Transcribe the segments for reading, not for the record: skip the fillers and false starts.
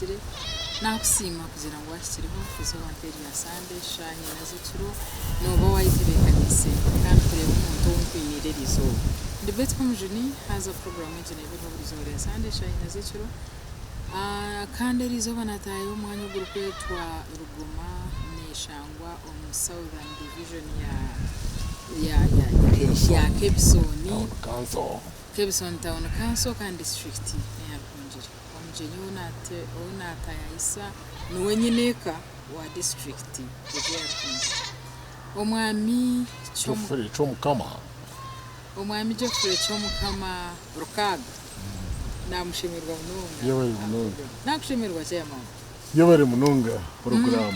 kire nakusima kugira ngo washikireho izuba rya Sunday shine naziciro noba wayitebekanise kandi kureba umuntu w'ukwinire izuba ndibetse ko mujuni haza program y'ijana y'ibiro izuba rya Sunday shine naziciro kandi rizoba nataye umwanya w'urukweto Ruguma neshangwa Southern Division ya Kebson Town Council kandi district ya Rwonjiri omujeni onata yaisa niwe nyineka wa district ya Rwonjiri omwami Geoffrey Chomukama Rukaga namushimirwa munonga yewe munonga nakushimirwa cyema yewe munonga program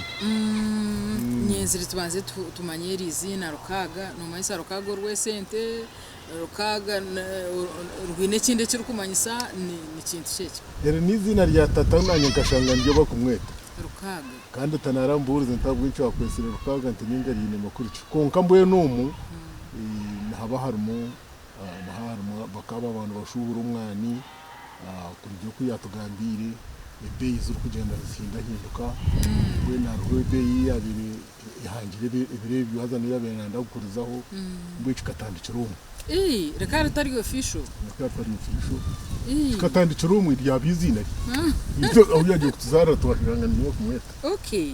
nyeziri tubanze tumanyera izina Rukaga nomayisa Rukaga rwesente Rukaga rwine kinde kiri kumanyisa ni kintu cyeke yari n'izina rya tata nanye gashanga ndyo bakumweta Rukaga kandi tanaramburize ntabwo icyo akwesera Rukaga ntininga yine makuru konka mbuye numu haba harimo bakaba abantu bashubura umwani kuryo kuyatugambire ebeyi zuru kugenda zihinduka we na rwebe yabiri ihangire ibire byuhazana yabenda gukurizaho mbwici katandikira umwe reka rutari official katandikira umwe rya bizina icyo aho yagiye kutuzara tubashiranga niyo kumweta okay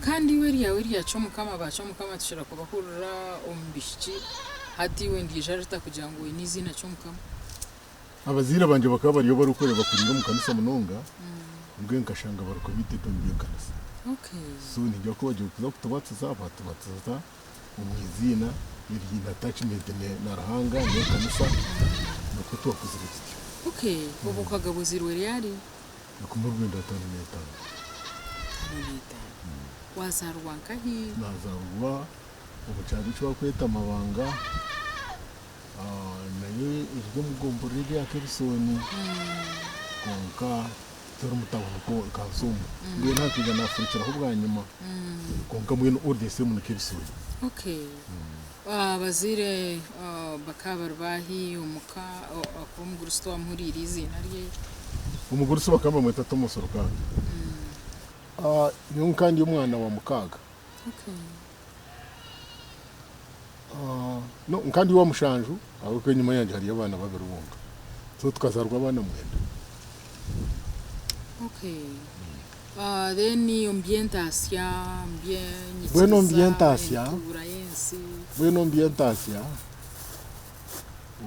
kandi we rya Chomukama Chomukama tushira kubakurura ombishiki hati wendije arita kugira ngo n'izina Chomukama abazira banje bakaba bariyo barukorera kurira mu kanisa munonga ubwe nkashanga baruko biteka mu kanisa okay so nijya ko bagiye kuza kutubatsa batsa umwizina iryi attachment na rahanga ne kanisa no kutubakuza iki okay ubu kagabo zirwe yari nakumurwe ndatana netana wazarwa nkahi nazarwa ubucabi cyo kweta amabanga naye iryo mugombo riri akebisoni konka tero mutabona ko kansumu ngiye ntakiga nafurikira ho bwanyuma konka mwene ordese mu kebisoni okay bazire bakabarbahi umuka akumgurusto amuriri izina rye umugurusto bakamba mweta Thomas Rukaga niyo kandi umwana wa Mukaga okay no kandi wa mushanju ahubwo nyuma yanje hari abana babirubunga so tukazarwa abana mwenda okay then ambientation bueno ambientation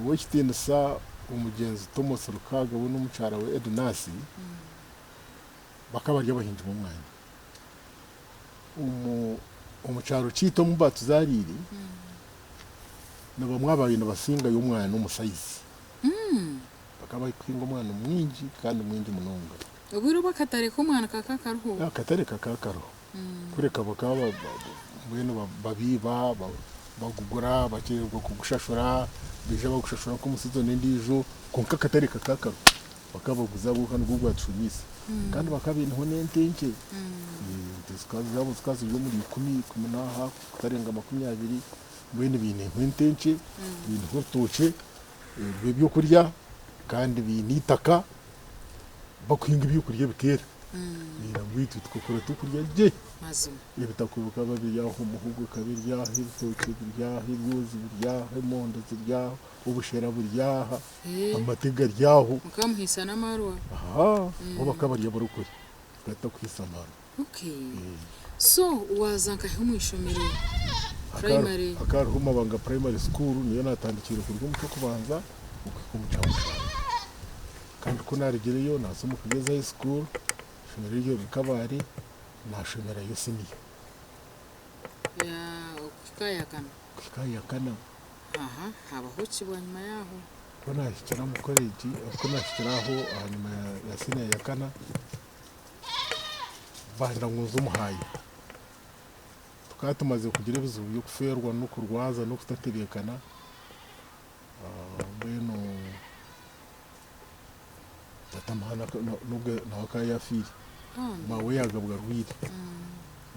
uw'ikitinisa umugenzi Thomas Rukaga we n'umucara we Ednasi bakaba bahinje mu mwanya umucaro cito mu batuzariri nabo mwabaye nabasinga y'umwana n'umusayizi bakaba kwinga umwana mwinji kandi mwinji munonga ubiro bakatare ko umwana kakakaruho akatare kakakaruho kureka bakaba mwene babiba bagugura bakirwa kugushashura bije bagushashura ko musizo n'indijo konka katare kakakaruho bakabaguza buka n'ubwo bacumisa kandi bakabintu n'entenke tukazi yo muri 10 naha kutarenga 20 mwene bine nkwentenke bintu hotoce byo kurya kandi binitaka bakwinga ibyo kurya bikera ngwito tukokora tukurya je mazima ibitakuruka babiryaho umuhugo kabiryaho ibitoke biryaho ibyozi biryaho imondo ziryaho ubushera buryaha amatega ryaho mukamuhisa n'amarwa bo bakabarya barukuri gata kwisamara okay so wazanka humwishomero primary akaruma banga primary school niyo natandikira kuri umuco kubanza ukumucamusha kandi ko narigereyo nasomo kugeza high school shomero yo bikabari nashomera yo siniyo ya ukikaya kana habaho kibwa nyuma yaho ko nashyira mu college ko nashyiraho hanyuma ya siniya ya kana banda nguzo umuhaye tukatumaze kugira bizubu yo kuferwa no kurwaza no kutategekana beno tatamana nubwo nawakaya fili mawe yagabwa rwiri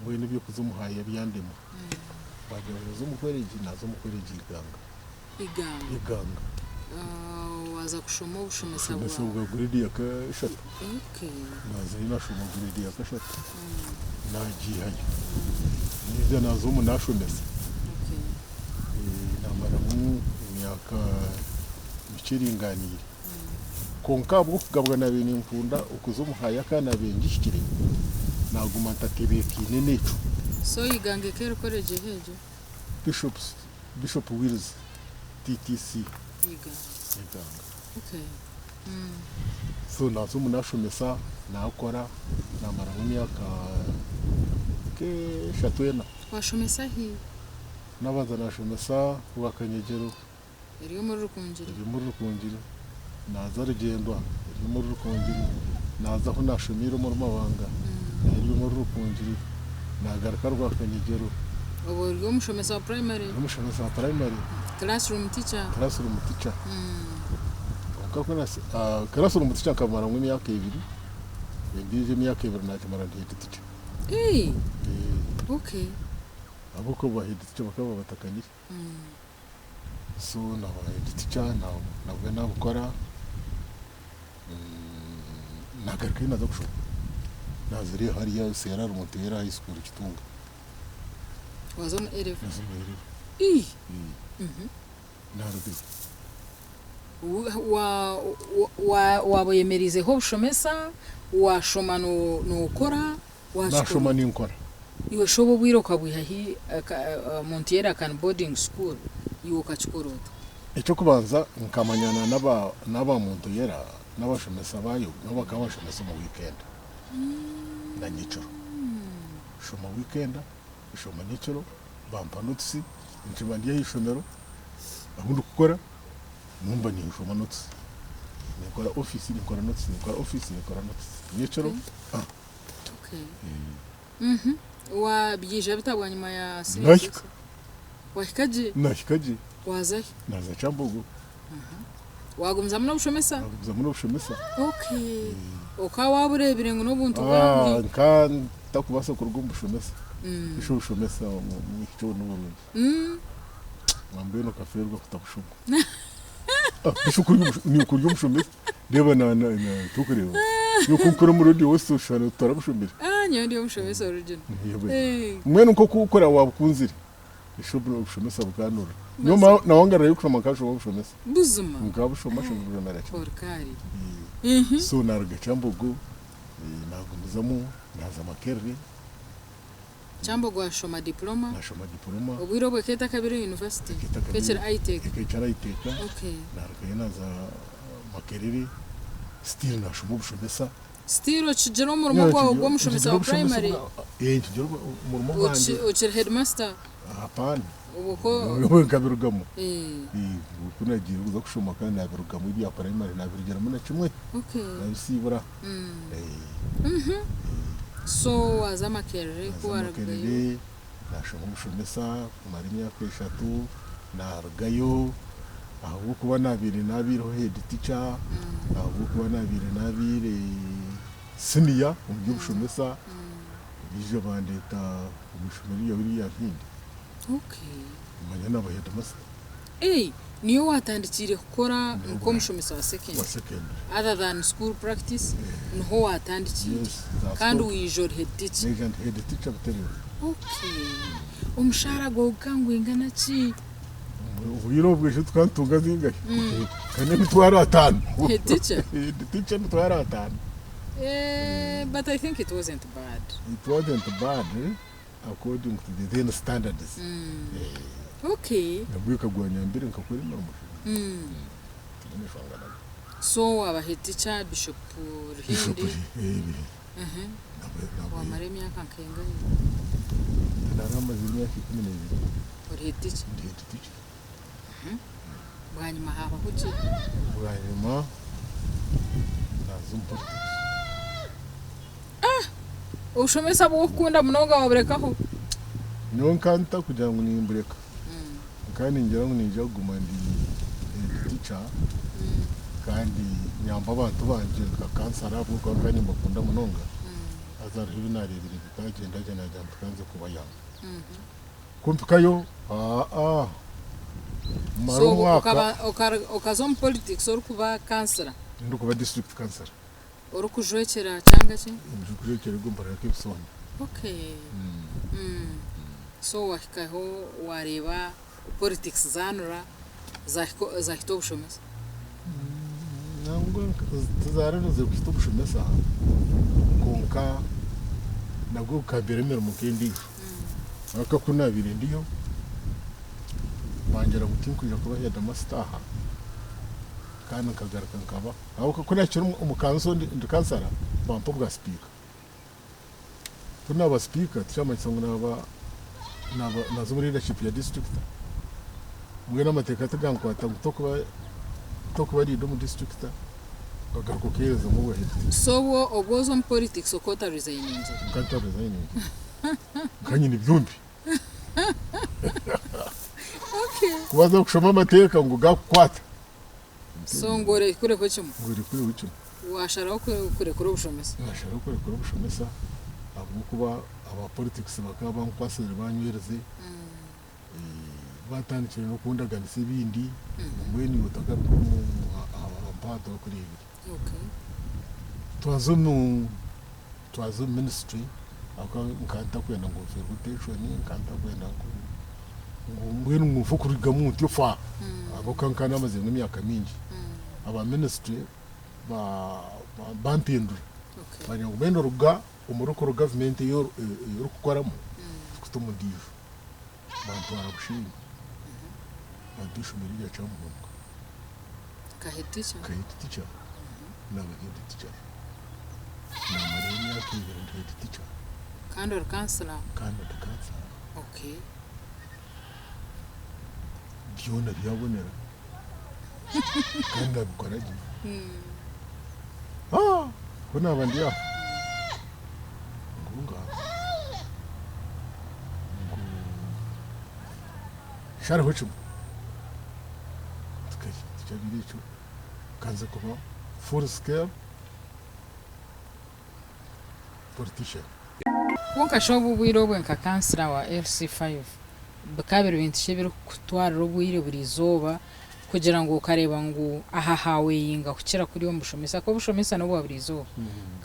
beno byo kuzumuhaye byandemo bajya zo mu college nazo mu college iganga waza kushoma ubushomesa ubushomesa bwawe bwa grade ya kashatu okay naza nashoma grade ya kashatu nagihayo niza nazo munashomesa okay namara mu myaka mikiringaniye konka bwo kugabwa na bene nkunda ukuzo muhaya kana bengishikire naguma ntatebekine neco so yigange kero college heje Bishop Wills TTC yiga okay so nazo munashomesa nakora namara mu myaka ke shatwena washomesa hi nabaza nashomesa wakanyegero iriyo muri rukungiri iri muri rukungiri naza rugendwa iri muri rukungiri naza aho nashomira mu mabanga iri muri rukungiri nagaruka rwakanyegero ubu uriyo mushomesa wa primary umushomesa wa primary classroom teacher ukakona classroom teacher kamara mu myaka ibiri yabije myaka ibiri nakimara head teacher okay abuko ba head teacher bakaba batakanyiri so na head teacher nabwo nabukora nagaruka naza gushoma naziri hariya sera Rumontera high school Kitunga wazona elef narubi waboyemerize ho bushomesa washoma no ukora nashoma ninkora iwe shobo bwiro kabwiha hi Montera kan boarding school iwe kachikorota icyo kubanza nkamanyana n'aba Montera n'abashomesa bayo n'abakabashomesa mu weekend na nyicoro shoma weekend shoma nyicoro bampa notisi ntibandiye hishomero abundi gukora numva ni shoma notisi nikora office nikora notisi nikora office nikora notisi nyicoro okay wa byije bitabwa nyuma ya nashika wahikaje wazahi naza Cambogo wagumza muno bushomesa okay ukawaburebire ngo n'ubuntu bwawe kan takubasa kurugumbushomesa bushomesa mu cyo n'uburundi mwambe no kaferwa kutabushoma bishukuri ni kuryumushomesa reba na tukureba yuko ukora mu radio wose ushana tarabushomera nyo ndiyo mushomesa original mwene uko gukora wabukunzire ishobora gushomesa bwanura nyuma nawangara yuko makasho wabushomesa buzuma ngabushoma shobora mara porkari so narga Cambogo nagumuzamo naza makerre Cambogo ashoma diploma ubwiro bwe keta kabiri university kecera ITEC okay narga naza makerre still nashoma bushomesa still chijero mu rumo kwa ubwo mushomesa wa primary chijero mu rumo banje uchi headmaster hapana uko kabirugamo kunagira uza kushoma kandi nabirugamo iri ya primary nabirigera mu na kimwe okay nabisibura so wazama kerere kuwaragayo nashoma mushomesa kumara imyaka 3 nargayo aho kuba nabire head teacher aho kuba nabire senior mu by'ubushomesa bije bandeta umushomeri yabiri yavindi okay manya nabaheda masa niyo watandikire gukora uko mushomesa wa second other than school practice no watandikire kandi wijore head teacher butari okay umushara go kangwingana ki ubiro bwije twantunga zingahe kane mitwara 5 head teacher mitwara 5 but I think it wasn't bad according to the then standards okay nabwika gwanya mbere nkakora normal so aba head teacher Bishop Ruhindi wa maremi akankenga ndarama zimya 12 or head teacher bwanyuma haba kuki bwanyuma nazumpa ushomesa bwo kunda munoga wabrekaho nyonkanta kugira ngo nimbureka kandi ngira ngo nije gumandi teacher kandi nyamba abantu banje kakansara bwo kandi mbakunda munonga azari binarebire bikagenda jana jambo kanze kubayanga kumpikayo mara so umwaka ukaza mu politics uri kuba kansara ndi kuba district councillor uri kujwekera cyangwa ki njukuje rigomba rakibisoni okay so wahikaho wareba politics zanura zahito bushomesa nangwa tuzaranoze kufite ubushomesa konka nabwo kabere mero mukendisho aka kunabire ndiyo banjera gutinkuja kuba ya damastaha kana kagaruka nkaba aho ko nakira umukanso ndikansara bampo bwa speaker tuna ba speaker cyama cyangwa naba nazo muri leadership ya district mwe n'amateka tagankwata tokuba rido mu district bagaruka keza mu wahite so wo ogozo mu politics okota resigning kanta resigning kanyine byumbi okay kubaza kushoma amateka ngo gakwata so ngore kure ko cyuma nguri kuri ucyo washaraho kure kure ubushomesa nashara kure kure ubushomesa abo kuba aba politics bakaba bankwasira banywereze batandikira no kundaganisa ibindi mweni utagaruka mu abampato kuri ibi okay twazo ministry aka nkanta kwenda ngo rotation nkanta kwenda ngo mbweni ngufukuriga mu tyofa abo kankana amaze n'imyaka mingi aba ministry bampindura bari ngo bendo ruga umurukuru government yo rukukoramo kutumudije bantu baragushima badusha muri ya cyambo kahiticha n'abagiticha n'amarenya kibera ndahiticha kandi uri kansala okay byona byabonera kandi abikoranye ko nabandi ya ngunga shara hochu tukabiricho kanze kuba full scale politician wonka shobu bwiro bwenka kansala wa LC5 bakabiri bintu shebiro kutwara rubwire buri zoba kugira ngo ukareba ngo aha hawe yinga kukira kuri wo mushomesa ko bushomesa no bwa buri zoba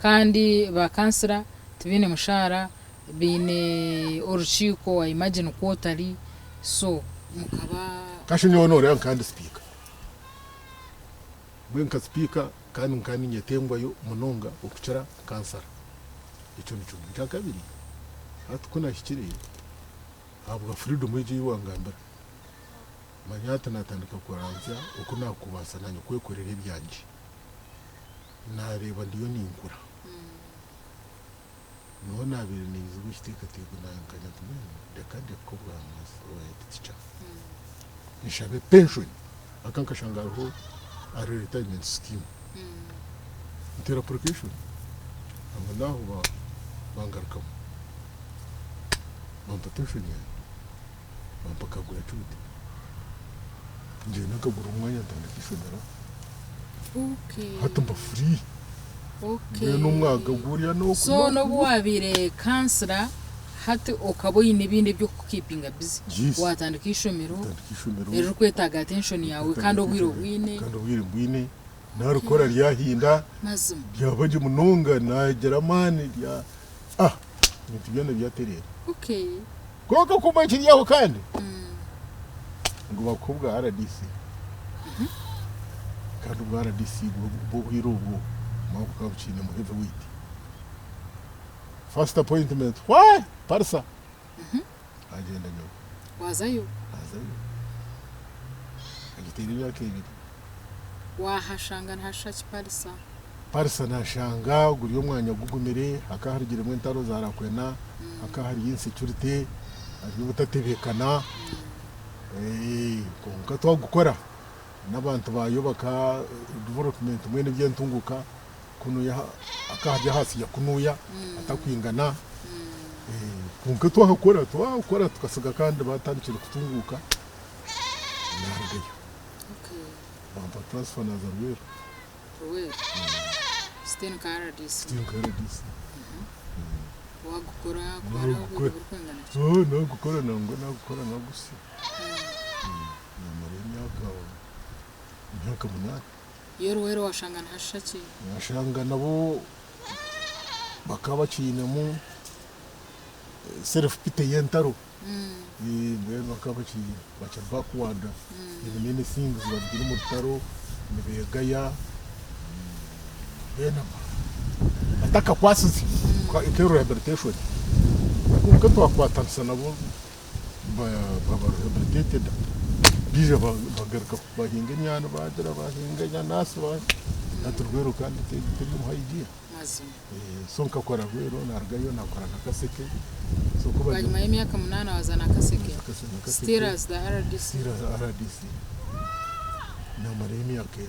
kandi ba kansala tubine mushara bine uruchiko wa imagine quarterly so mukaba kashi ni honore kandi speaker bwenka speaker kandi nyetengwa yo munonga okucara kansala icyo nicyo cyakabiri atukuna hikiriye habwa freedom y'iji wangambara manyata natandika kuranzya uko nakubasa nanyo kwekorera ibyanje nareba ndiyo ninkura no nabire nizi gushyiteka teko nankanya tumene dekande ko bwamaze oya nishabe pension akankashangaraho a retirement scheme ntera application naho bangarukamo bampatishoni bampakagura cuti nje nakagura umwanya ndandikishonera okay hata mba free okay n'umwaga guriya no so no bwabire kansala hati okaboyi nibindi byo kukipinga busy watandika ishomero rero kwetaga attention yawe kandi obwiro bwine narukora ryahinda mazum byabaje munonga na Germany rya nitugende byaterera okay koko kuba kiriyaho kandi ngo bakobwa RDC kandi ubwa RDC bwo bwirubu mako kabucine mu heavyweight first appointment why parsa agenda nyo wazayo agiterera kebiri wahashanga ntashaki parsa nashanga guriyo mwanya gugumire akaharigire mu ntaro zarakwena akahari insecurity ari butatebekana konka twagukora n'abantu bayobaka development mwene byentunguka kunuya akahajya hasi ya kunuya atakwingana konka twakora tukasiga kandi batandikira kutunguka nargeyo bamba transfer na zarwero Steno Karadis wagukora nagukora nango nagusi namarenya imyaka 8 iyo rero washanga ntashaki nashanga nabo bakaba bakinamo self pite yentaro mbere bakaba baca backward in many things bagira mu rutaro nibegaya bena ataka kwasizi kwa rehabilitation kuko twakwatansa nabo ba rehabilitated bije bagaruka bahinga inyana bagira bahinga inyanasi naturwero kandi turi mu idea so nkakora rero nargayo nakora nakaseke so kuba nyuma y'imyaka 8 wazana kaseke still as the RDC na maremi yake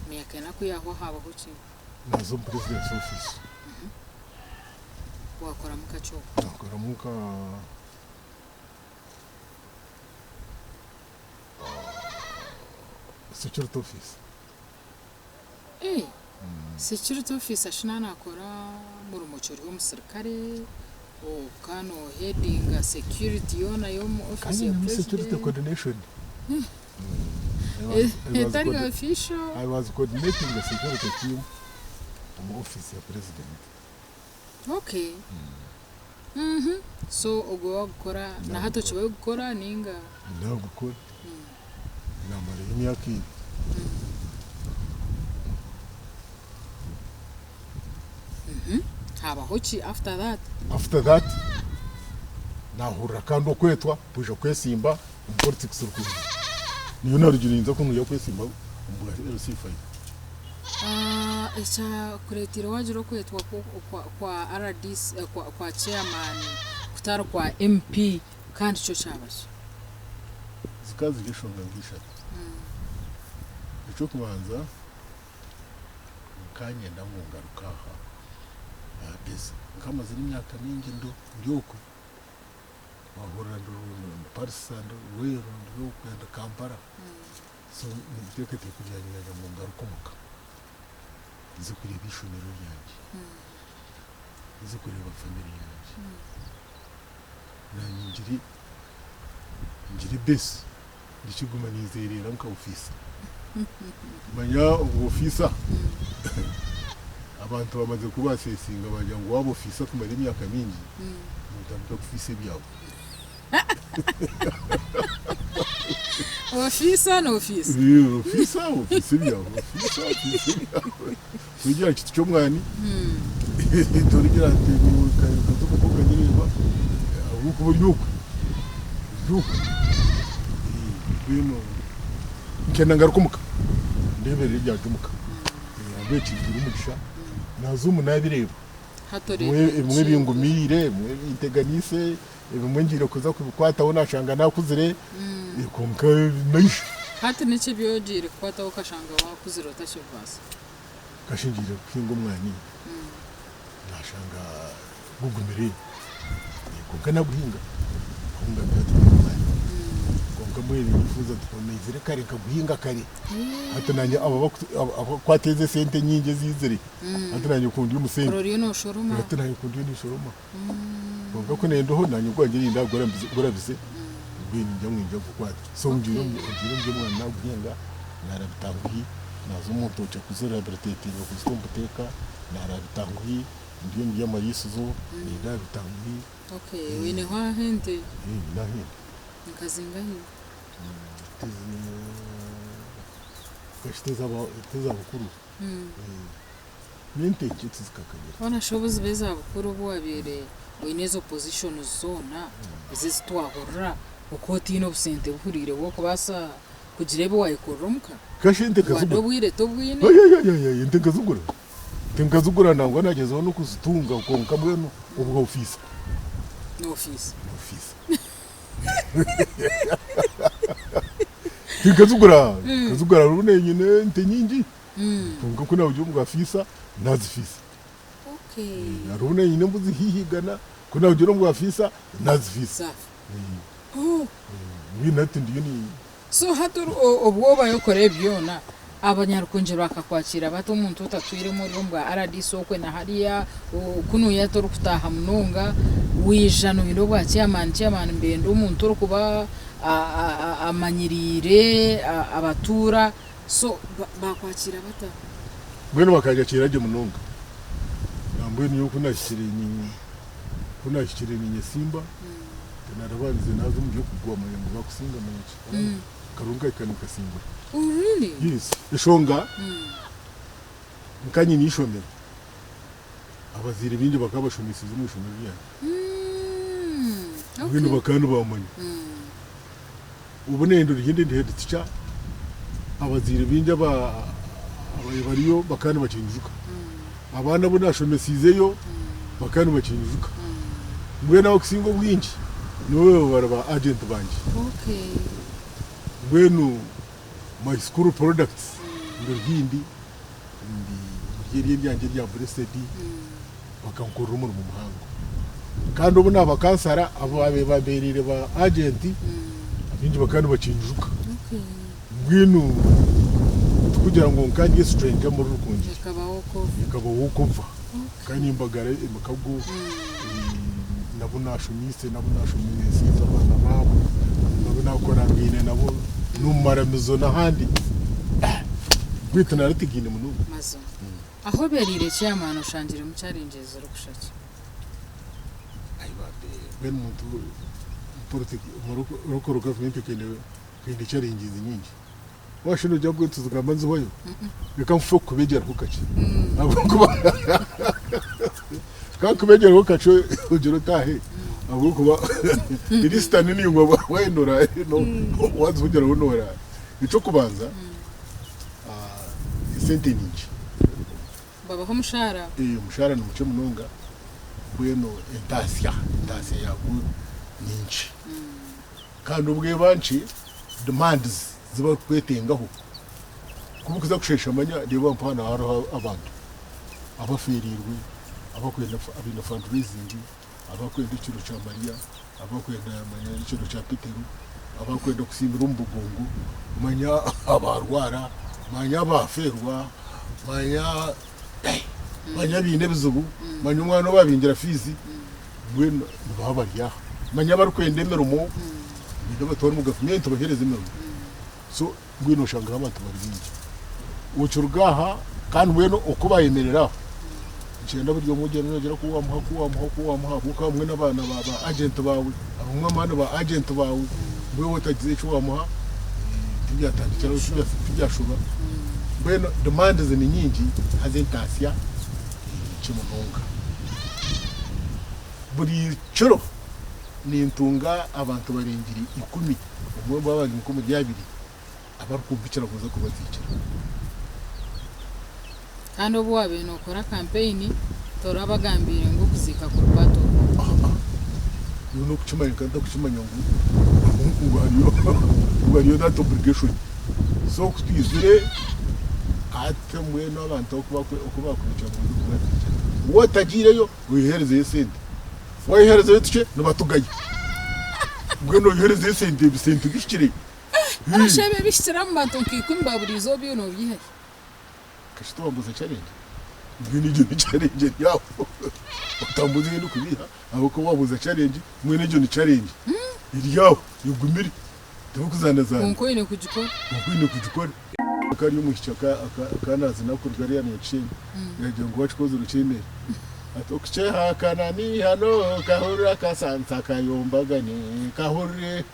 miaka nako yaho haba huki nazo president's office wakora mukacho nakora muka security office security office ashina nakora mu rumucyo w'umusirikare kano heading security yona yo mu office ya president security coordination I was coordinating the security team in the office of president. Okay. So ugo gukora na hato chiwe gukora ninga na gukora na mari imyaka haba hochi after that nahura kandi okwetwa buje kwesimba mu politics rukuzi niyo narugirinza ko nuya kwesimba mu LC5 echa kuretira wajiro kwetwa kwa RDC kwa chairman kutaro kwa MP kandi cyo cyabasha zikazi gishonga ngisha cyo kubanza kanye ndamungaruka bese nkamaze imyaka mingi ndyoko bahora ndo parsando wero ndyoko ya Kampala so ndyeke tekujyanya mu ngaruka muka nzi kureba ishomero ryanjye nzi kureba family yanjye na ngiri bese ndikiguma nizerera nka office manya office abantu bamaze kubasesinga bajya ngo wabo office kumara imyaka mingi mutambuka office byabo office no office office byabo kugira kitu cyo mwani turigira ati ni kazo ko kanyireba uko buryuko bino kenda ngarukumuka ndebere ryajumuka abeci turimugisha nazumu nabireba mwe bingumire mwe integanise mwe ngire kuza kubikwata unashanga nakuzire ikonka naisha hati niche byogire kwata ukashanga wakuzire utashivasa kashingire kwingo mwani nashanga gugumire ikonka naguhinga ahunga ndati kamwe bifuza tukomezere kare kaguhinga kare hatananye aba kwateze sente nyinge zizire hatananye kundi umusente kororiyo no shoroma hatananye kundi ni shoroma ubwo ko nendo ho nanye gwange rinda gora bise ubwini njya mwinja gukwata so ngiro mwana guhinga narabitanguhi nazo umuntu cyo kuzera rehabilitating kuzitomuteka narabitanguhi ndiyo mbiya marisuzo nirabitanguhi okay wine hwa hente nahi nkazingahi kashiteza bukuru mente kitsi kakagera wana shobozi beza bukuru bwabire winezo position zona zizitwahurra ukoti no busente buhurire bwo kubasa kugirebe wayikoromka kashinte kazugura dobwire tobwine nkazugura nangwa nagezeho no kuzitunga konka mweno ubwo office no office kazugura rune nyine nte nyingi tunga kuna ujye mu afisa nazifisa okay rune nyine mbuzi hihigana kuna ujye mu afisa nazifisa oh binati ndiyo ni so haturu obwoba yokore byona abanyarukunje bakakwakira bato umuntu utatwire muri mbwa RDC okwe na hariya kuno yatora kutaha munonga wijano biro bwa chairman mbendo umuntu uri kuba amanyirire abatura so bakwakira bata mbwene bakaja kiraje munonga mbwene yuko kunashikire ni Simba narabanze nazo mu byo kugwa mu ngo bakusinga menshi karunga ikanuka simba. Oh really? Yes, ishonga nkanyi nishomera abazire bindi bakabashomisiza umushomero bya ibintu bakanu bamanya ubu nendo rigende ndi head teacher abazire bindi abayibariyo bakanu bakinjuka abana bo nashomesizeyo bakanu bakinjuka mbwe nawo kusingo bwinshi niwe baraba agent banje. Okay. Mbwenu my school products ndo hindi ndi ryanjye rya blessed bakankora mu muhango kandi ubu nabakansara abo baberire ba agent abinji bakandi bakinjuka. Okay. Mbwenu kugira ngo nkanje stranger muri rukunje kabaho kuva kandi imbagare makago nabo nashumise abana babo nabo nakora ngine nabo numaramizo n'ahandi gwita naratigine munubu mazo aho berire chairman ushangire mu challenges ro kushaki ayibabe ben muntu politiki roko government kende challenges nyingi washino jabwe tuzugamba nzibayo reka mfo kubegera kukaci abo kuba kakubegera kukaci ujuro tahe abo kuba iristani ni ngo wendora no wazi ujura unora ico kubanza sente nyingi baba ho mushara mushara ni muce munonga bweno entasya yago nyingi kandi ubwe banci demands ziba kwetengaho kubukuza kushesha amanya reba mpana haro abantu abafirirwe abakwenda abina fundraising abakwenda ikiro cha Maria abakwenda amanya ikiro cha Petero abakwenda kusimbira umbugungu manya abarwara manya abaferwa manya bine bizubu manya umwana babingira fizi bweno babariya manya barukwendemera umu bido batora mu government bahereza imero so ngwino shanga abantu baribinje ucurugaha kandi weno ukubayemerera cyenda buryo mugera nogera kuwamuha buka mwe n'abana baba agent bawe abumwe amana ba agent bawe bwe wotagize cyo wamuha tujyatandikira tujyashuba bweno demands ni nyingi hazentasya kimununga buri curo ni ntunga abantu barengiri 10 umwe babanye 12 abarukumbikira kuza kubatikira kandi ubu wabe no kora campaign torabagambire ngo kuzika ku rwato no kuchimanya kandi kuchimanya ngo hariyo that obligation so kutizire ate mwe n'abantu okuba kubica mu kubatikira wotagireyo wihereze sente wayihereze tuke nubatugaye ngweno wihereze sente bishikire ashebe bishitira mu batonki kumba burizo byo no bihe kashito wambuza challenge ngwino ijyo challenge yawo utambuze no kubiha abo ko wabuza challenge mwene ijyo ni challenge iriyawo yugumiri tukuzanazana unko ine kujikora kari umushaka akanazi nakurugari ya nyacinga yaje ngo wachikoze urucime atokiche hakana ni hano kahura kasansa kayombagane kahurire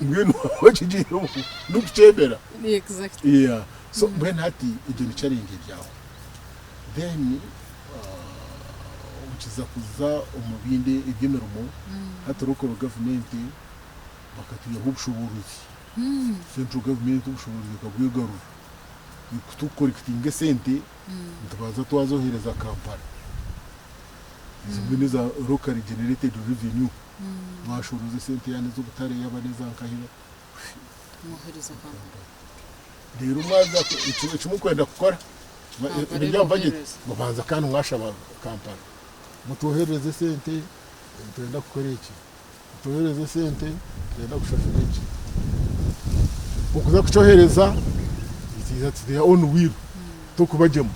ngwino wachijiro nukuchebera exactly yeah so when hati ijyo challenge yawo then ukiza kuza umubinde ibyemerumo haturuko government bakatuya ubushobozi central government ubushobozi kabwegaru kutukorekitinga sente ntabaza twazohereza Kampala zimwe za local generated revenue mwashuruze sente yane zo gutare yabaneza nkahira muhereza Kampala rero mwaza ikimu kwenda gukora ibijyambanye mubanza kandi mwashaba Kampala mutohereze sente twenda gukora iki mutohereze sente twenda gushafira iki ukuza kucohereza ziza their own will to kubajyamo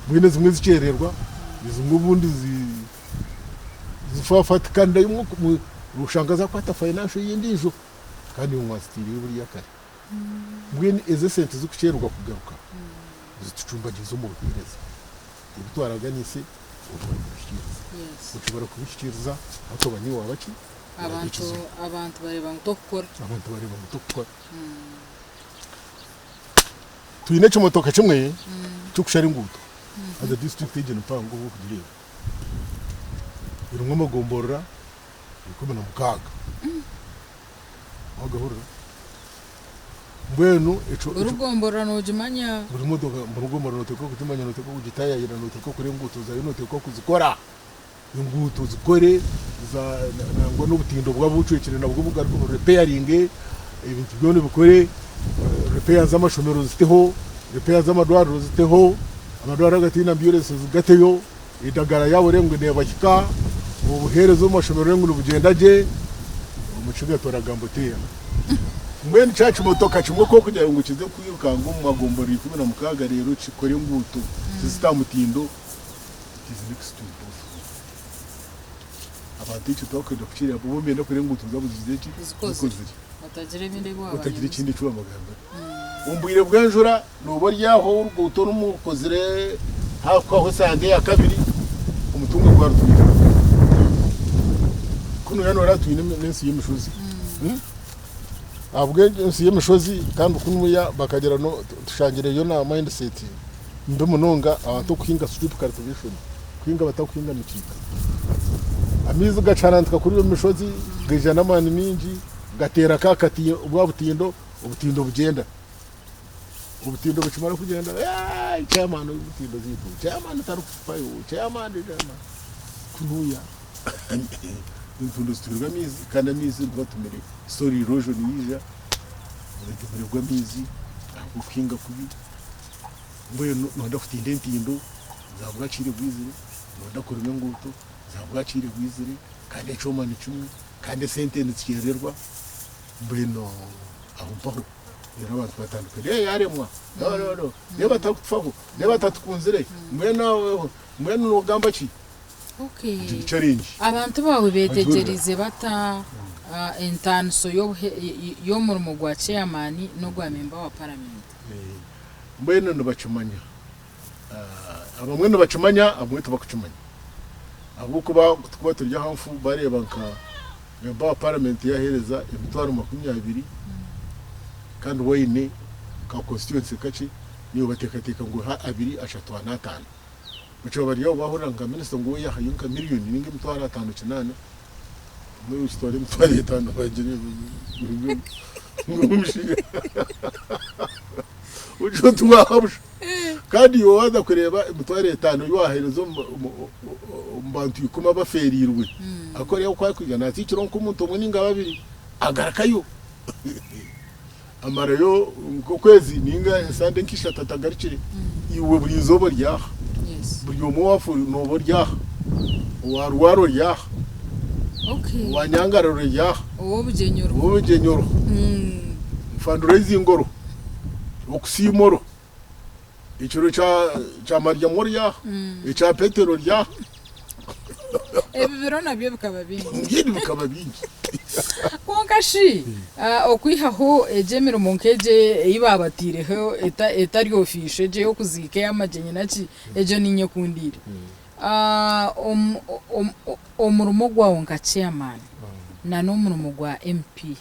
mwene zimwe zicererwa zimwe ubundi zifafatikana imwe rushangaza kwata financial y'indijo kandi umwasitiri buri yakare mwene eze sente zukucererwa kugaruka zitucumbagiza mu buhereza ibitwaraga nise ushobora kubishikiriza ato banyi wabaki abantu bareba ngo gukora tuyine cy'imotoka kimwe cyo kushara inguto as a district agent pango wo kugirira irumwe magomborora ikomena mukaga aho gahurira mbwenu urugombora nojimanya buri modoka mu rugombora noteko kutimanya noteko kugitaya yira noteko kuri nguto za noteko kuzikora inguto zikore za nangwa n'ubutindo bw'abucukire nabwo bugaruka repairing ibintu byone bikore repair z'amashomero ziteho repair z'amadwaro ziteho amadwaro agatina ambulance zigateyo idagara yabo rengwe ne bashyika ubuherezo mashomero rengwe n'ubugendaje umuciga toragamboteya mwene cyacu motoka kimwe ko kugira ngo kize kuyirukanga mu magombori kumena mukaga rero cikore nguto zizitamutindo is next to abantu icyo twakwenda kucira bo benda kure nguto zabuzize iki zikozire batagira ikindi cyuba magamba umbwire bwanjura nubo ryaho urguto n'umukozire hakwa aho sande ya kabiri umutungo gwa rutumira kuno yano ratwine nensi y'emishozi abwe nensi y'emishozi kandi kunuya bakagera no tushangire yo na mindset mbe munonga abantu kwinga strip cultivation kwinga batakwinga micika amizi gacanantka kuri yo mishozi gejana mani mingi gatera kakatiye ubwabutindo ubutindo bugenda ubutindo bukimara kugenda chairman ubutindo zitu chairman tarufayo chairman jana kunuya imfundo sturwa mizi kandi mizi batumere story erosion yija uregerwa mizi gukinga kubi mboye no ndafite indindo zavuga ciri bwizire no ndakora nguto zavuga ciri bwizire kandi choma ni chumwe kandi sentence cyererwa mbeno aho mpaho era abantu batandukanye yaremwa no niba takupfaho niba tatukunzire mwene urugamba ki challenge abantu bawe betegereze bata intanso yo mu mugwa chairman no gwa member wa parliament mbene no bacumanya abamwe no bacumanya abamwe tubakucumanya abo kuba turya hamfu bareba nka member wa parliament yahereza emitwaro 20 kandi wayine ka constituency kaci niyo batekateka ngo ha 2 ashatu na 5 muco bari yo bahoranga minister ngo yahayunka miliyoni ninge mitwaro 5 kinane muri usitwari mitwaro 5 bagire ngumshire ujo tuwahabusha kandi yo waza kureba imitwaro 5 yo waherezo mbantu ikuma baferirwe akore yo kwakwiga nati kironko umuntu umwe ninga babiri agarakayo amara yo kwezi ninga sande nkishata tagarikire iwe buri zobo ryaha buri umuwafu nobo ryaha warwaro ryaha wanyangaro ryaha uwo bugenyoro fundraising ngoro okusimoro ichiro cha Maria Moria cha Petero ryaha ebibiro nabyo bikaba bingi konkashi okwihaho ejemiro monkeje ibabatireho etari ofishe je yo kuzike yamajenye naki ejo ninye kundire omurumo gwawo nka chairman na n'omurumo gwa MP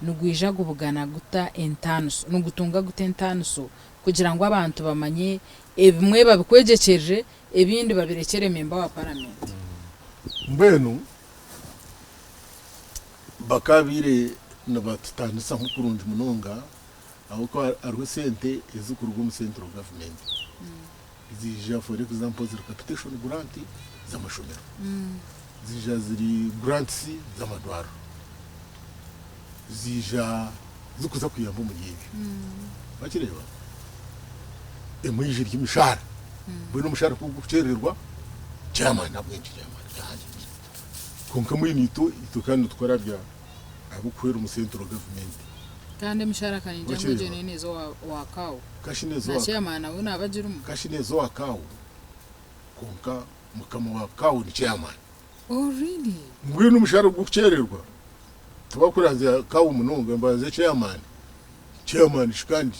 nugwija gubugana guta entanso nugutunga guta entanso kugira ngo abantu bamanye ebimwe babikwejekeje ebindi babirekere member wa parliament mbenu bakabire nabatandisa nkukurunje munonga aho ko arwe sente izukurwa mu central government zija for example ziri capitation grant z'amashomero zija ziri grants z'amadwaro zija zukuza kuyamba mu gihe bakireba emuyije ry'imishara mbeno umushara ko gucererwa chairman nabwenje konka muri nito kandi twara bya abukwera mu central government kandi mshara kanija ngoje nenezo wakawo kashinezo na chairman abona abajirumu kashinezo wakawo konka mukama wakawo ni chairman. Oh really? Ngwino umushara gukererwa tubakuranze kawo munonga mbaze chairman shikandi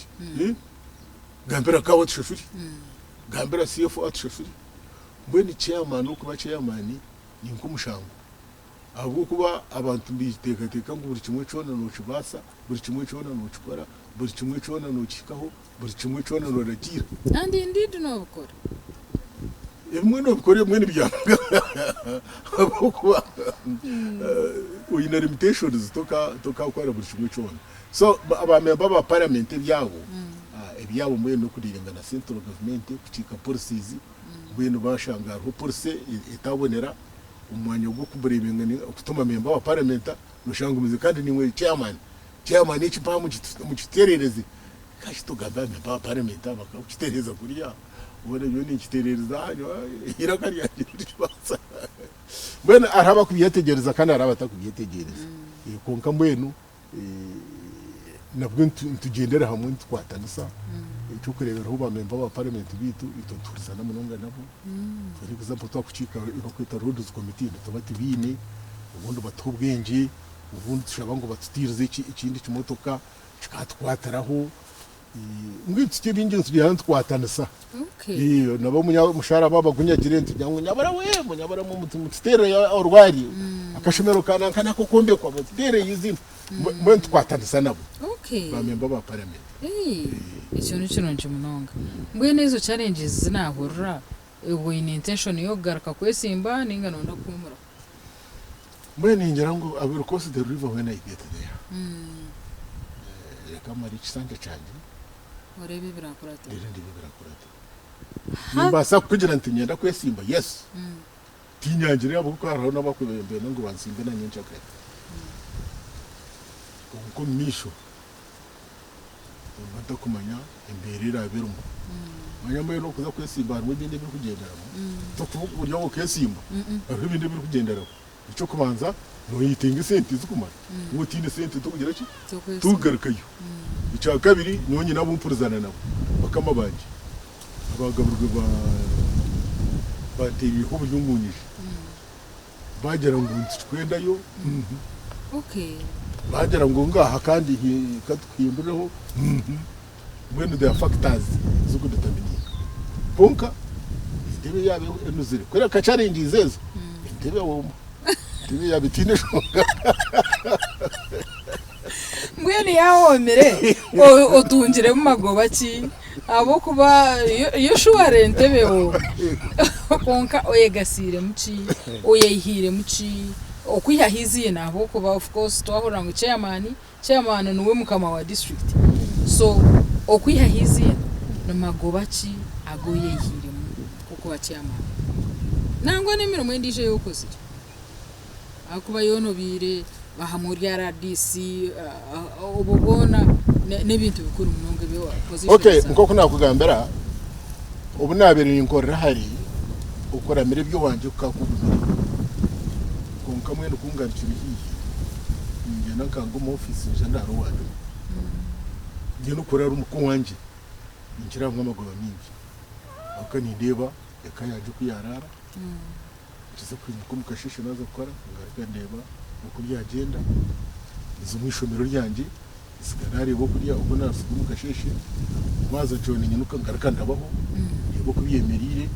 gambira kawo tshofiri gambira CFO atshofiri mbweni chairman ukuba chairman ni nkumushango ahubwo kuba abantu bitekateka ngo buri kimwe cyona n'ukibasa buri kimwe cyona n'ukikora buri kimwe cyona n'ukikaho buri kimwe cyona n'uragira and indeed no bukora emwe no bukora emwe nibyanga ahubwo kuba uyina limitations toka kwara buri kimwe cyona so abamemba ba parliament byabo ebyabo mwe no kudirenga na central government kucika policies mwe no bashangara ho policy itabonera umwanya wo kuburebenga ni kutuma memba wa parliament nushanga kandi niwe chairman iki pa mu kiterereze kashi to gaba memba wa parliament bakakitereza kuriya ubona yo ni kiterereza hanyo irakari yakiribasa bwana araba kubiyetegereza kandi araba atakubiyetegereza konka mbwenu nabwo tugendera hamwe twatanisa cyo kurebera aho bamemba ba parliament bitu itoturizana munonga nabo turi kuzapo twakucika ibakwita roads committee tubati bine ubundi batubwenge ubundi tushaba ngo batutirize ikindi kimotoka kikatwataraho ngitse cyo bingenzi bya twatanisa nabo mushara baba gunyagire ntujyango nyabara we munyabara mu mutere ya orwari akashomero kana ko kombe kwa mutere yizina mwe twatanisa nabo bamemba ba parliament ikintu cy'uronje munonga mbwe nezo challenges zinahurura ubwo in intention yo garuka kwesimba ninga nonda kumura mbwe ningira ngo I will cross the river when I get there kama rikisanga cyane orebe birakurata ndi birakurata nimbasa kugira ntinyenda kwesimba yes tinyangire abo ko haraho nabakubembe ngo bansimbe na nyencha kare ko misho batakumanya imbere raberumo manyamwe no kuza kwesimba harimo ibindi biri kugenderamo to kuburyo ngo kwesimba hari ibindi biri kugenderamo icyo kubanza no yitinga senti zukumara ngo tinde senti tukugira ki tugarukayo icya kabiri nyonye nabo mpuruzana nabo bakama banje abagaburwe bateye ho bunyungunyije bagera ngo ntitwendayo bagera ngo ngaha kandi katwimbureho when there are factors zo kudetermine ponka ndebe yabe enuzire kwera ka challenge izezo ndebe woma ndebe yabe tine shonga mbweni yahomere otungire mu magoba ki abo kuba yo shuware ntebeho ponka oyegasire muci oyehire muci okwihahiziye nabo kuba of course twahora ngo chairman nuwe mukama wa district so okwihahiziye no magoba ki agoyehire kuko wa chairman nangwa nemiro mwendije yokoze akuba yonobire bahamuri ya RDC ububona n'ibintu bikuru munonge byo position okay nkoko nakugambera ubu nabere inkorera hari ukora mere byo wanje ukakubuza konka mwene kungarukira hihi nge nakanga mu office jandaro wanje nge nukora ari umukuru wanje ngira mwamagoro mingi akani ndeba yakayaje kuyarara kiza kwimuka mukashishe nazo gukora ngarika ndeba uko byagenda izo mwishomero ryanjye isigarari bo kuriya uko nasuka mukashishe maze cyone nyinuka ngarika ndabaho yebo kubiyemerire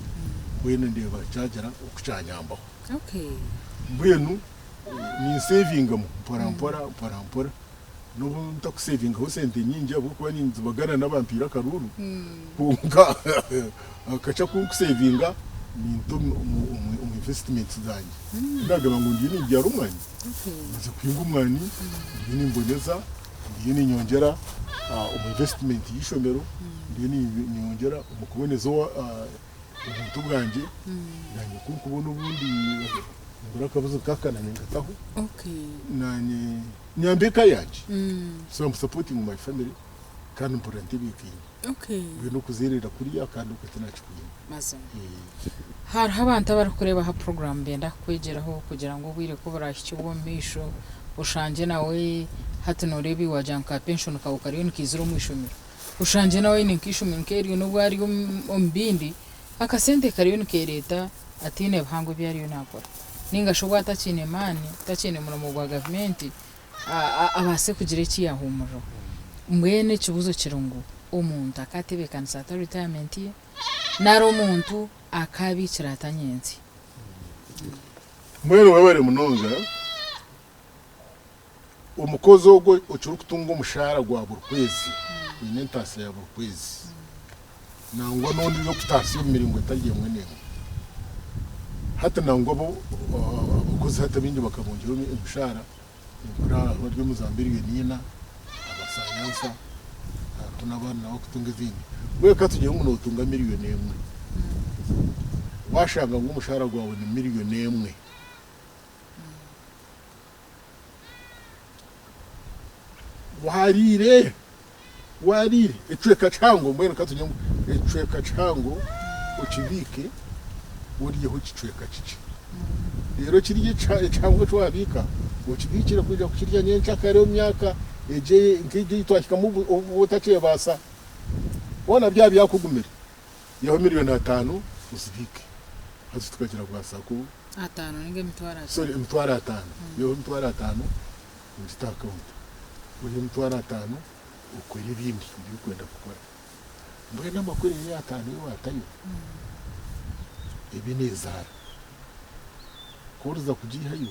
mwene ndeba cyagera ukucyanyambaho mbwenu ni saving mu parampora nubu ntakusavinga ho sente nyingi abo kuba nyinzi bagana nabampira karuru kunga akacha kusavinga ni investment zanjye ndagaba ngo ndi ni byaro umwanya nzi kwinga umwani ndi ni mboneza ndi ni nyongera investment yishomero ndi ni nyongera umukuboneza ubuntu bwanjye nanye kubona ubundi urakabuzo kakananye ngataho nanye nyambika yaje so I'm supporting my family kandi important bikinyi bino kuzerera kuriya kandi ukatinachikuye maze har habanta barakureba ha program benda kwegeraho kugira ngo wire ko barashye uwo misho ushanje nawe hati norebi wajanka pension ka ukariyo nikiziro mwishumiro ushanje nawe ninkishumiro nkeriyo nubwo ari ombindi akasente kariyo nikereta atine bhango byariyo nakora ninga shobwa atachine mani tachine muno gwa government abase kugira iki yahumuro mwene kibuzo kirungu umuntu akatebe kanisa ta retirement ye naro umuntu akabikira atanyenzi mwene wabare munonga umukozi ogwo ukiri kutunga umushahara gwa buri kwezi ine ntase ya buri kwezi nangwa n'undi yo kutasiyo miringo itagiye mwene hata nangwa bo abakozi hata bindi bakabongera umushahara imvura baryo muzambiriwe nina abasanyansa tunabana nabo kutunga izindi we katugiye umuntu utunga miliyoni emwe washanga ngo umushahara gwawe ni miliyoni emwe warire ecweka cango mbwene katugiye ecweka cango ukibike uriyeho kicweka cici rero kirye cango twabika ukibikira kuja kukirya nyenca kare myaka eje nkije itwashika mu butaciye basa bona bya byakugumira yaho miliyoni 5 usibike hazi tukagira kwasa ku 5 ninge mitwara sorry mitwara 5 yo mitwara 5 mutaka uyu mitwara 5 ukora ibindi byo kwenda gukora mbere n'amakuru ya 5 yo atayo ibi nezara kuruza kujihayo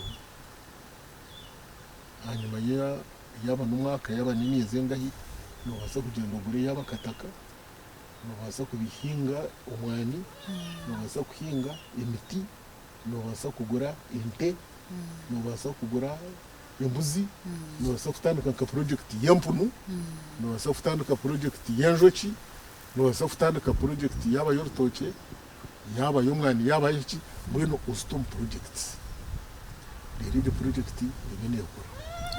hanyuma yaba n'umwaka yaba n'imyezi ngahi no basa kugenda gure yaba kataka no basa kubihinga umwani no basa kuhinga imiti no basa kugura inte no basa kugura embuzi no basa kutandika ka project yampunu no basa kutandika project yanjoki no basa kutandika project yaba yortoke yaba y'umwani yaba y'iki mweno custom projects rero project ibene yakora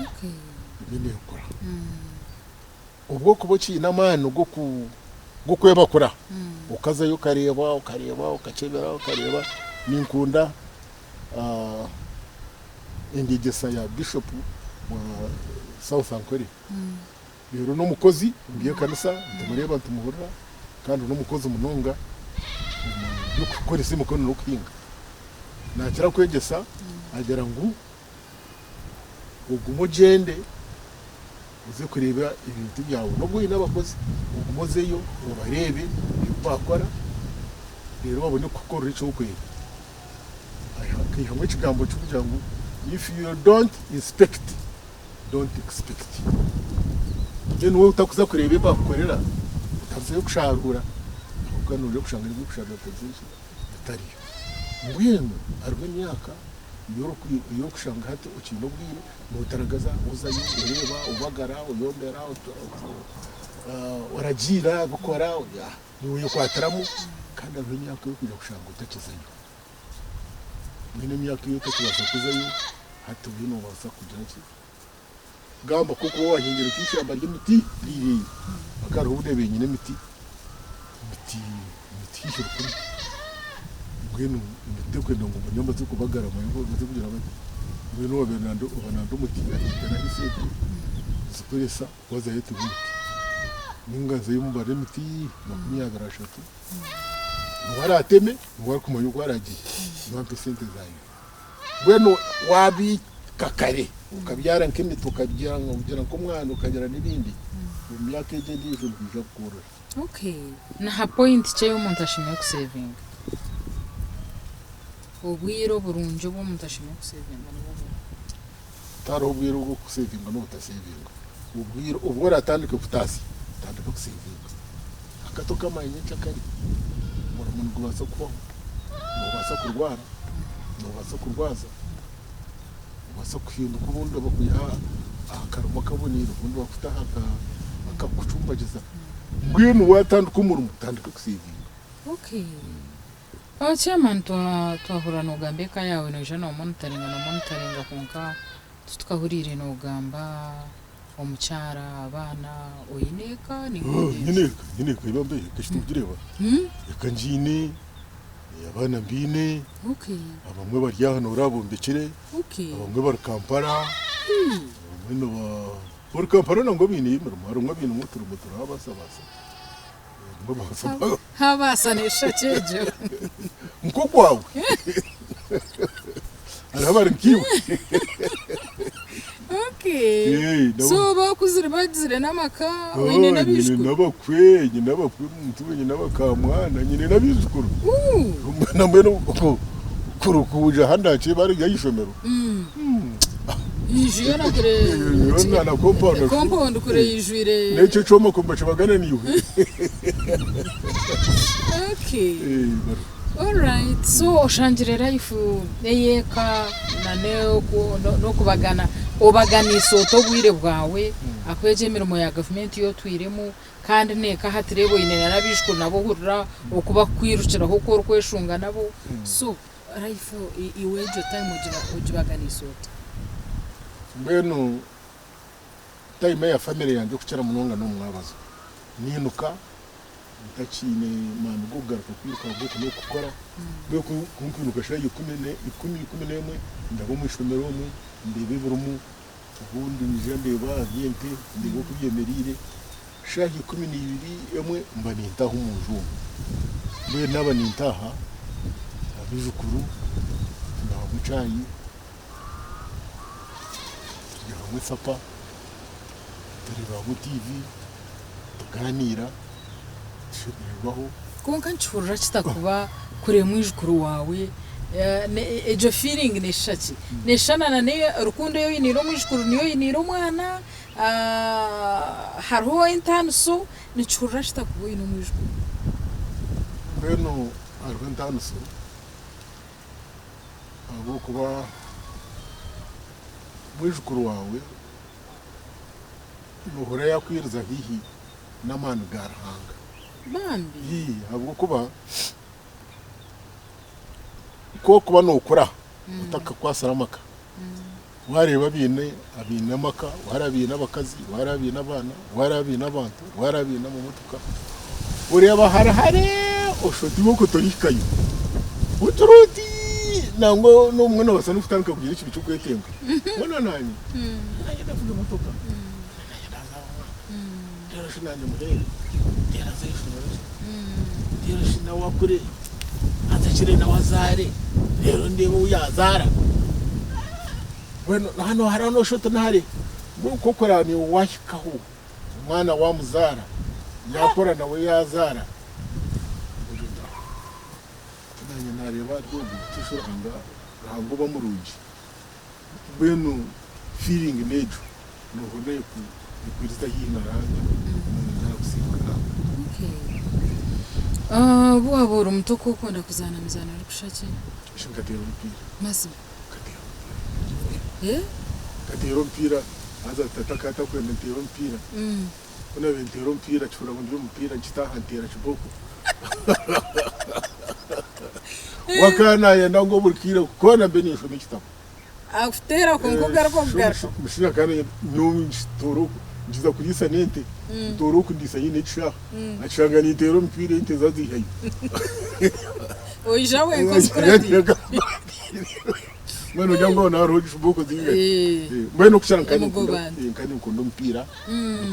okay ibene yakora ubwo kuboki n'amano go kwebakura ukazayo kareba ukacebera ukareba ninkunda indigesa ya bishop wa South Ankole rero no mukozi ngiye kanisa tumureba tumuhurira kandi no mukozi munonga yo gukora isi mukono no kwinga nakira kwegesa agera ngo ugumugende uze kureba ibintu byawe nubwo n'abakozi ugumozeyo ubarebe bakora rero babone gukora icyo kwera hamwe ikigambo cyo kugira ngo if you don't inspect don't expect then wowe utakuza kureba bakorera utavuye gusharura kandi uje gushanga ibyo gushaka position atari mwene arwe myaka yo gushanga hate ukino bwire mutaragaza uzayo ureba ubagara uyombera waragira gukora niwe kwataramo kandi arwe myaka yo kujya gushanga utakizayo mwene myaka yo kutubasha kuzayo hate ubino basa kugira iki gamba kuko wahingira kwishyamba ry'imiti riri bakara ubudebe nyine miti hishurukuri mwenu imitekwenda ngo nyamba zo kubagara mu ngo zo kugira bati mwenu wa Bernardo mutiga na iseti zikoresa waza yetu miti ningaze y'umubare miti 23 warateme ngwa kumanyu gwaragiye 1% zayo mwenu wabi kakare ukabyara nk'imiti tukabyara ngo kugira ngo mwana ukagera n'ibindi mu myaka eje ndije kujya kura. Okay, na ha point cyo umuntu ashimye ku saving. Ubwiro burunjo bo umuntu ashimye ku saving n'ubu. Taro ubwiro bwo ku saving no utasaving. Ubwiro ubwo ratandika kutasi, tandika ku saving. Akatoka manye cyakari. Umuntu gubasa kubaho. Ubasa kurwara. Ubasa kurwaza. Ubasa kuyinda kubundi bakuyaha akaruma kabonira ubundi bafuta akakucumbagiza. Ngwino watanduka umurimo tandika ku saving. Okay. Chairman twahura n'ugambeka yawe no jana monitoringa konka tukahurire n'ugamba omucyara abana oyineka ni nyineka ibambe kashitugireba yakanjine abana mbine abamwe bari hano urabombekere abamwe bari Kampala abamwe no uri kamparo ngo binimira harumwe bintu muturumo turabasabasa habasanisha cyeje nko kwawe arabari kiwe okay so bakuzire bagizire namaka wine nabishku nabakwe mutubanye nabakamwana nyine nabizukuru namwe no kurukuja handace bari yayishomero yijira na kure yona na compound kure yijire necho choma kumba chabagana niwe okay all right so oshanjire life eyeka naneo no kubagana obaganiso to bwire bwawe akweje imirimo ya government yo twiremo kandi neka hatirebo inena nabishko nabo hurura okuba kwirukira ho ko kweshunga nabo so life iwejo time ujibaganiso mbeno time ya family yanjye kucara munonga no mwabazo ninuka ndakine manu gogaruka kwiruka bwo no gukora bwo kunkinuka shaye 10 ndabo mwishomero mu ndebe burumu ubundi nijende bavyente ndigo kubyemerire shaye 12 emwe mba nintaho umuju mbe naba nintaha abizukuru ndaho mucayi mu sapa tureba mu TV tuganira tushobirwaho konka nchurura kitakuba kure mwijukuru wawe ejo feeling neshaki neshana nane rukundo yo yiniro mwijukuru niyo yiniro mwana harho intanso nchurura kitakuba ino mwijukuru beno harho intanso abo kuba mwijukuru wawe nuhora yakwiriza hihi n'amanu garahanga bambi ahubwo kuba kuba nukura utaka kwasaramaka wareba bine abinamaka warabina abakazi warabina abana warabina abantu warabina mu mutuka ureba harahare ushoti boko torikayo uturuti nango no mwana wasana uftanka kugira ikintu cyo kwetemba mwana nani nanye ndavuga mutoka nanye ndazawa rero shinanye murere rero zayishura rero shina wakure atachire na wazare rero ndebo uyazara bueno hano harano shoto nare ngo korani washikaho mwana wa muzara yakora nawe yazara nareba dogo tushoranga rango bamuruji beno feeling nejo no hone ku kwiriza hina ranga nakusikana okay bwabura umutoko ukunda kuzana mizana ari kushaki shingatero mpira masi katero mpira aza tatakata kwenda ntero mpira una ventero mpira chura ndiro mpira chitahantera chiboko wakana yenda ngo burkira kukona benisho mikitamo afutera konkugar konkugar mushira kana no storo ngiza kugisa nente storo kundisa yine cha achanga nitero mpire inte zazi hayi oijawe konkurati mwana jango na roji shuboko zinga mbeno kushana kani kondo mpira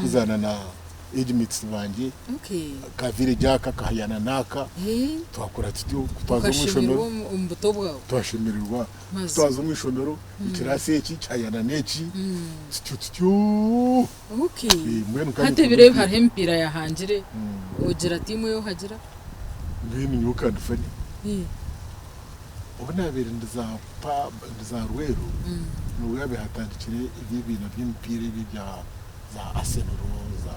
kuzana na edimits banje kavire jaka kahayana naka twakora tutyo twazo mwishomero umbuto bwawe twashimirwa twazo mwishomero ikirase iki cyayana neki tutyo okay hate birebe hari mpira yahanjire ogira timu yo hagira ngini nyuka ndufani ubona bere ndiza rwero n'uyabe hatandikire ibintu by'imipira bya za Arsenal za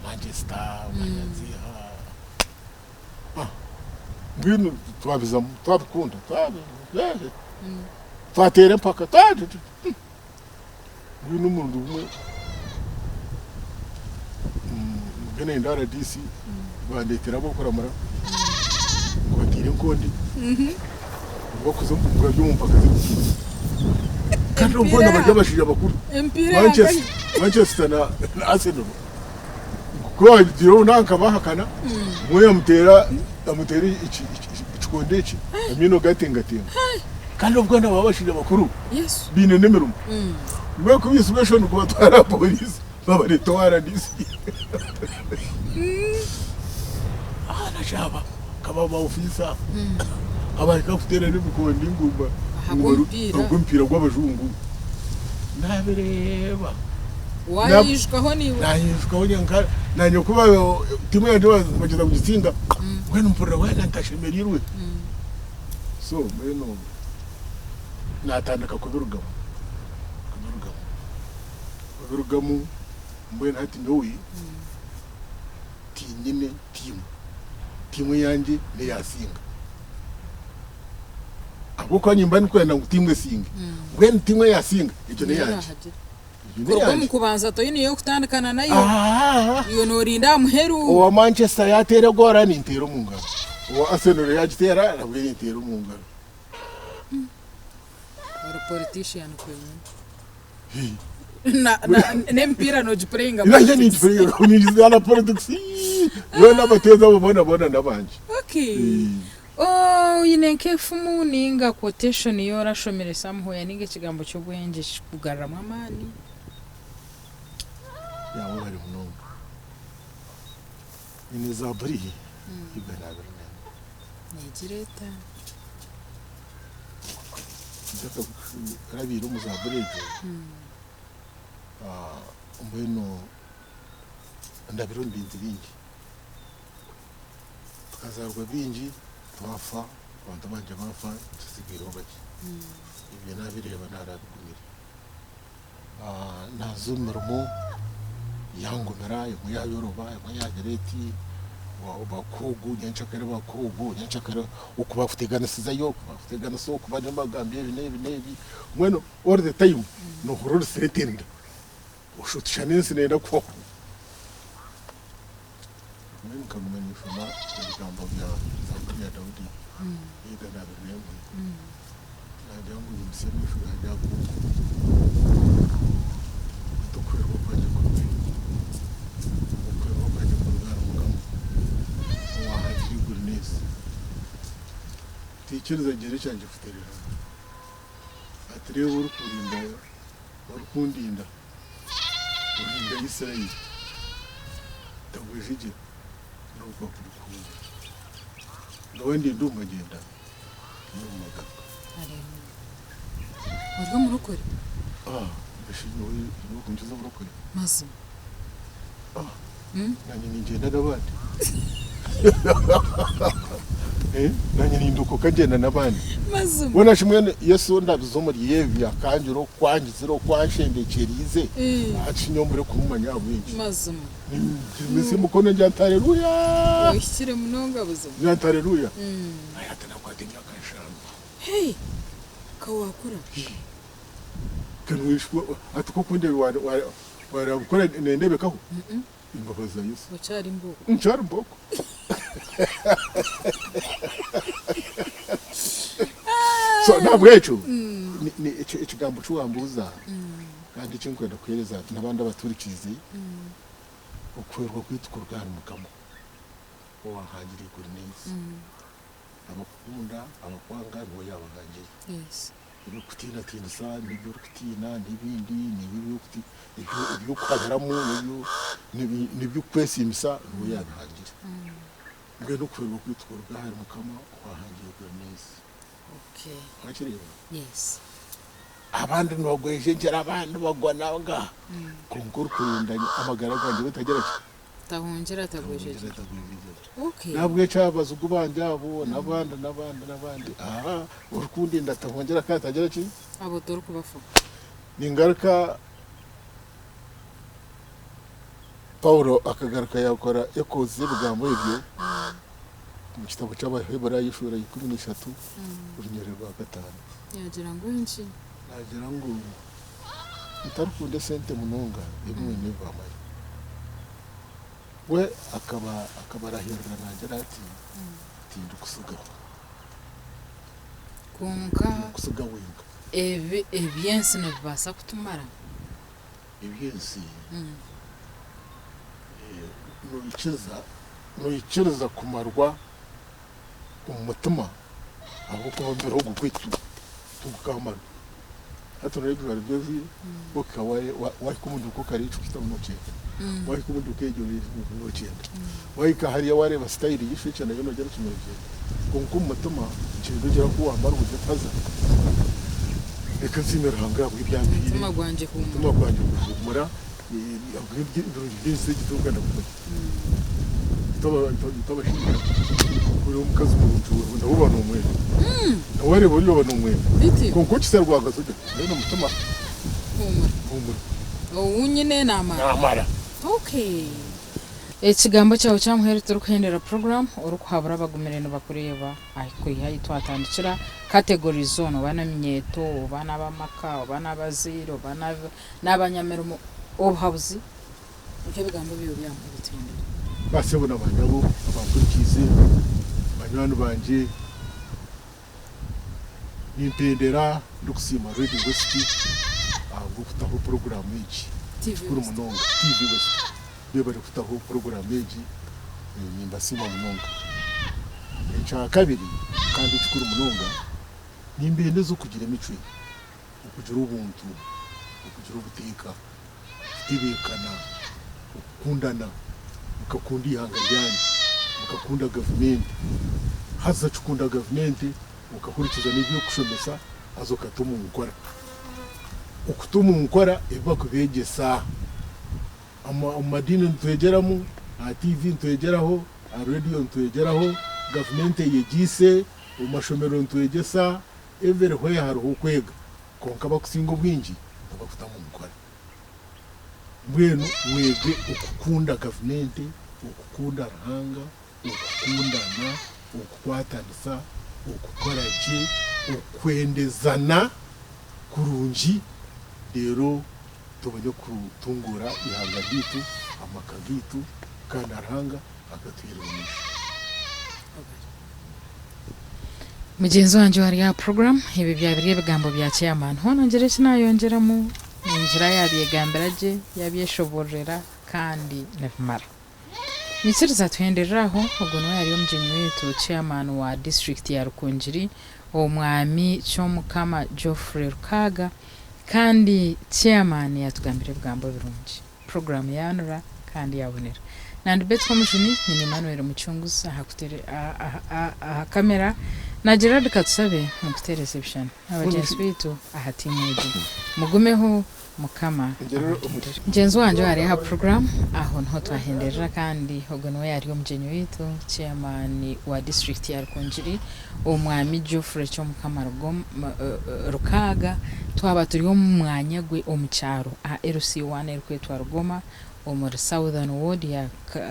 Manchester Manchester ngino twabizamo twabikunda twatere mpaka ngino umuntu umwe ngene ndara DC bandetera bokora mara kwatire nkondi bakuze mukura by'umpaka kandi mbona bajya bashija bakuru Manchester na Arsenal kwa diro nanka bahakana moya mutera amuteri ikikonde iki amino gatenga kandi ubwo ndababashije bakuru yes bine nemerumo mwe kubisubesho nuko batwara police baba leta waranisi nashaba kaba maofisa abareka kutera n'ibikondi ngumba Ahagwa mpira gw'abajungu nabireba wayishwaho niwe nayishwaho nyanka nanyo kuba timu yanje bageza kugitsinda wena mpura wena ntashemerirwe so meno natandika kubirugamo mbwena hati ndowe tinyine timu yanjye niyasinga abo kwa nyimba ni kwenda ngo timwe singe mbwena timu yasinga icyo ni yanjye Kurwa mu kubanza to yini yo kutandikana nayo iyo norinda muheru uwa Manchester yatera gora ni intero mu ngaro uwa Arsenal yagitera nabwo ni intero mu ngaro ora politician kwenye nempira no jiprenga ila ni jiprenga kunizana politics yo nabateza bona nabanje okay oh yinenke fumu ninga quotation yo rashomere samho yaninge kigambo cyo bwenge kugarama amani yawe bari munonga ni zaburi ibanabirne nigireta ndaka rabiro muzaburi mbweno ndabiro ndinzi bingi tukazarwa bingi twafa abantu banje bafa tusigiro baki ibyo nabireba narabigumira nazumirmo yangumira mu yayoroba mu yagereti bakugu nyanchakare bakugu nyanchakare ukubafuteganisizayo bafuteganiso kubanje magambye nebi mweno all the time no horor setenda ushutisha nese nenda ko mwene kamumenya fuma ibigambo bya Zaburi ya Daudi yiga nabiremwe najangu yimsemi shura yago tukure kwaje kumwe tekereza gere cyanje futerera atrebe urukundinda urinda Israeli tagwejije nuko kurukunda ndawende ndumva genda n'umugaka urwo murukore bishinyo nuko ngize murukore maze nanye ningenda nabandi nanye ninduko kagenda nabandi maze bona shimwe Yesu ndabizomuri yevi akanjiro kwangiziro kwanshendekerize acinyombere kumanya bwinshi maze misi mukono njantaleluya washyire munonga buzima njantaleluya ayatana kwatinya kanshano hey kawakura kanwishwa atuko kunde wara gukora nendebe kaho imbabaza Yesu wacari mboko nchari mboko so nabwecho ni ikigambo cy'uwambuza kandi cyo kwenda kwereza n'abandi abaturikizi ukwerwa kwitwa mukamo wahangiriye kuri neza abakunda abakwanga ngo yabahangiye yes kutina tinsa n'ibyo kutina n'ibindi n'ibyo kwagaramo n'ibyo kwesimisa ngo yabahangiye mbwe no kwerwa kwitwa mukamo wahangiye kuri neza okay wakiriye yes abandi ntogweje ngera abandi bagwanaga konkuru kurindanye amagara ganje batagera tahongera tagwejeje okay nabwe cyabaza ubwanjabo nabandi urukundi ndatahongera katagera ki abo dore kubafu ni ingaruka Paulo akagaruka yakora yakoze bugambo ibyo mu kitabo cy'Abaheburayo ishura 13 urunyere rwa 5 yagira ngo inchi nagira ngo utarukunde sente munonga imwe nivamaye we akabarahirira nagira ati tindu kusuga kunka kusuga winga ebiyensi nebasa kutumara ebiyensi nuyikiza kumarwa umutima aho kumbera ho gukwitu tukamara hata rego bari byozi bokawaye wakumuduko kari cukita munokenda wakumuduko ejuri munokenda wayika hariya wareba style yishica nayo nogera kimurigenda konko mutuma cyindo gira ko wambara uje taza reka zimera hanga bw'ibyambiri tuma gwanje kumura byinshi gitungana kuba toba shinga kuri umukazi mu nzu ndabo bano umwe naware buri bano umwe konko kisarwaga soje rero mutuma unyine namara okay ekigambo cyawe cyamuheretse rukuhendera program urukuhabura bagumereno bakureba ayikuyiha yitwatandikira category zone bana myeto bana bamaka bana baziro bana n'abanyamero obhabuzi icyo bigambo biyo byamubitendera basebona abanyabo abakurikize banywana banje nintendera ndukusima radio west gufataho program iki kuri munonga TV west bari gufataho program iki nimba sima munonga echa kabiri kandi kuri munonga nimbende zo kugira imicwe ukugira ubuntu ukugira ubuteka tibekana ukundana ukakunda ihanga ryane ukakunda government haza chukunda government ukakurikiza n'ibyo kushomesa azokatuma umukora ukutuma umukora eva kubegesa amadini ntwegeramo TV ntwegeraho radio ntwegeraho government yegise umashomero ntwegesa everywhere haruho kwega konka bakusingo bwinji bakufata mu mukora mbwenu mwebwe ukukunda government ukukunda rahanga ukukundana ukukwatanisa ukukoraje ukwendezana kurunji rero tubonye kutungura ihanga gitu amaka gitu kandi arahanga agatwirumisha mugenzi wanje wari ya program ibi byabiriye bigambo bya chairman hono ngere kinayongeramo injira yabyegambiraje yabyeshoborera kandi nefmara Nisiriza tuhendereraho ubwo no yari umjeni wetu chairman wa district ya Rukungiri omwami Cyomukama Geoffrey Rukaga kandi chairman yatugambire bwambo birungi program yanura kandi yabonera nandi bet komishoni ni Emmanuel Muchunguza hakutere aha kamera na Gerard Katsabe mu kutere reception abagenzi betu ahatimuji mugumeho mukama ngenzi wanje wari ha program aho nho twahenderera kandi ubwo no yari umjeni wetu chairman wa district ya Rukungiri omwami Geoffrey Cyomukama Rukaga twaba turiho mu mwanya gwe omucyaro a RC1 erkwetwa Rugoma omuri Southern Ward ya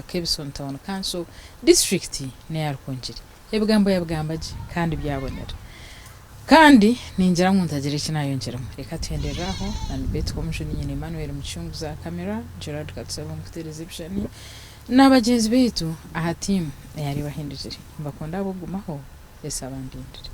Kebson Town Council district ne ya Rukungiri ebigambo yabgambaje kandi byabonera kandi ninjira nkuntagira kinayongeramo reka tuhenderaho and bet commission nyine Emmanuel Muchunguza camera Gerard Katsabe mu television n'abagenzi betu aha team yari bahindukire bakunda bugumaho esabandindire